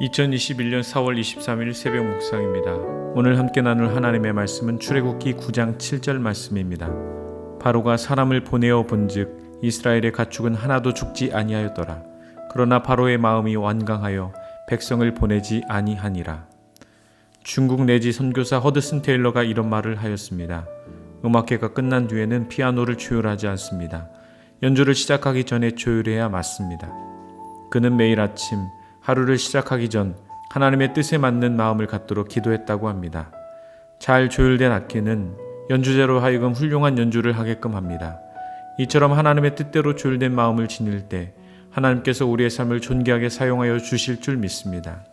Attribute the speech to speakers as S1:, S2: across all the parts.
S1: 2021년 4월 23일 새벽 묵상입니다. 오늘 함께 나눌 하나님의 말씀은 출애굽기 9장 7절 말씀입니다. 바로가 사람을 보내어 본즉 이스라엘의 가축은 하나도 죽지 아니하였더라. 그러나 바로의 마음이 완강하여 백성을 보내지 아니하니라. 중국 내지 선교사 허드슨 테일러가 이런 말을 하였습니다. 음악회가 끝난 뒤에는 피아노를 조율하지 않습니다. 연주를 시작하기 전에 조율해야 맞습니다. 그는 매일 아침 하루를 시작하기 전 하나님의 뜻에 맞는 마음을 갖도록 기도했다고 합니다. 잘 조율된 악기는 연주자로 하여금 훌륭한 연주를 하게끔 합니다. 이처럼 하나님의 뜻대로 조율된 마음을 지닐 때 하나님께서 우리의 삶을 존귀하게 사용하여 주실 줄 믿습니다.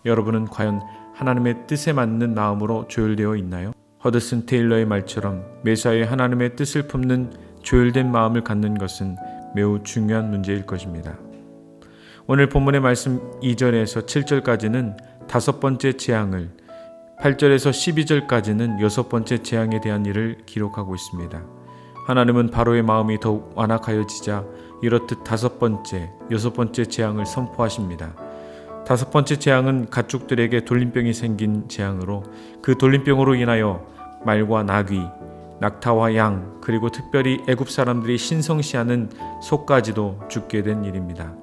S1: 여러분은 과연 하나님의 뜻에 맞는 마음으로 조율되어 있나요? 허드슨 테일러의 말처럼 매사에 하나님의 뜻을 품는 조율된 마음을 갖는 것은 매우 중요한 문제일 것입니다. 오늘 본문의 말씀 2절에서 7절까지는 다섯 번째 재앙을, 8절에서 12절까지는 여섯 번째 재앙에 대한 일을 기록하고 있습니다. 하나님은 바로의 마음이 더욱 완악하여지자 이렇듯 다섯 번째, 여섯 번째 재앙을 선포하십니다. 다섯 번째 재앙은 가축들에게 돌림병이 생긴 재앙으로 그 돌림병으로 인하여 말과 나귀, 낙타와 양, 그리고 특별히 애굽 사람들이 신성시하는 소까지도 죽게 된 일입니다.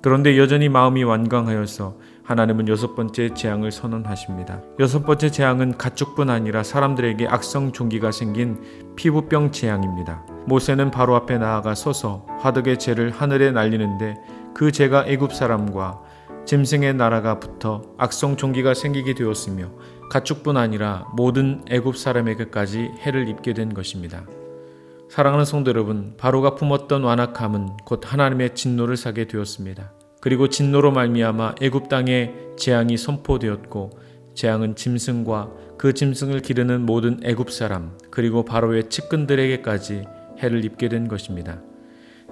S1: 그런데 여전히 마음이 완강하여서 하나님은 여섯 번째 재앙을 선언하십니다. 여섯 번째 재앙은 가축뿐 아니라 사람들에게 악성 종기가 생긴 피부병 재앙입니다. 모세는 바로 앞에 나아가 서서 화덕의 재를 하늘에 날리는데 그 재가 애굽 사람과 짐승의 나라가 붙어 악성 종기가 생기게 되었으며 가축뿐 아니라 모든 애굽 사람에게까지 해를 입게 된 것입니다. 사랑하는 성도 여러분, 바로가 품었던 완악함은 곧 하나님의 진노를 사게 되었습니다. 그리고 진노로 말미암아 애굽 땅에 재앙이 선포되었고 재앙은 짐승과 그 짐승을 기르는 모든 애굽 사람 그리고 바로의 측근들에게까지 해를 입게 된 것입니다.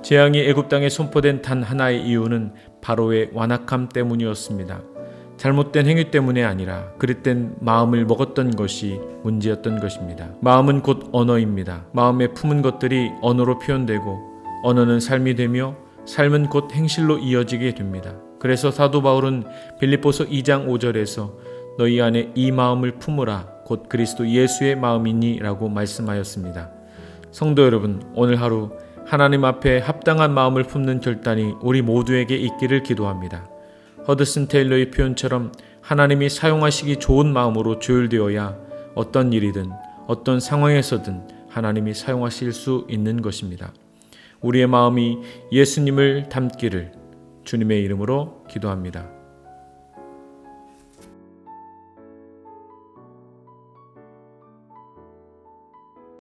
S1: 재앙이 애굽 땅에 선포된 단 하나의 이유는 바로의 완악함 때문이었습니다. 잘못된 행위 때문에 아니라 그릇된 마음을 먹었던 것이 문제였던 것입니다. 마음은 곧 언어입니다. 마음에 품은 것들이 언어로 표현되고 언어는 삶이 되며 삶은 곧 행실로 이어지게 됩니다. 그래서 사도 바울은 빌립보서 2장 5절에서 너희 안에 이 마음을 품으라 곧 그리스도 예수의 마음이니 라고 말씀하였습니다. 성도 여러분, 오늘 하루 하나님 앞에 합당한 마음을 품는 결단이 우리 모두에게 있기를 기도합니다. 허드슨 테일러의 표현처럼 하나님이 사용하시기 좋은 마음으로 조율되어야 어떤 일이든 어떤 상황에서든 하나님이 사용하실 수 있는 것입니다. 우리의 마음이 예수님을 닮기를 주님의 이름으로 기도합니다.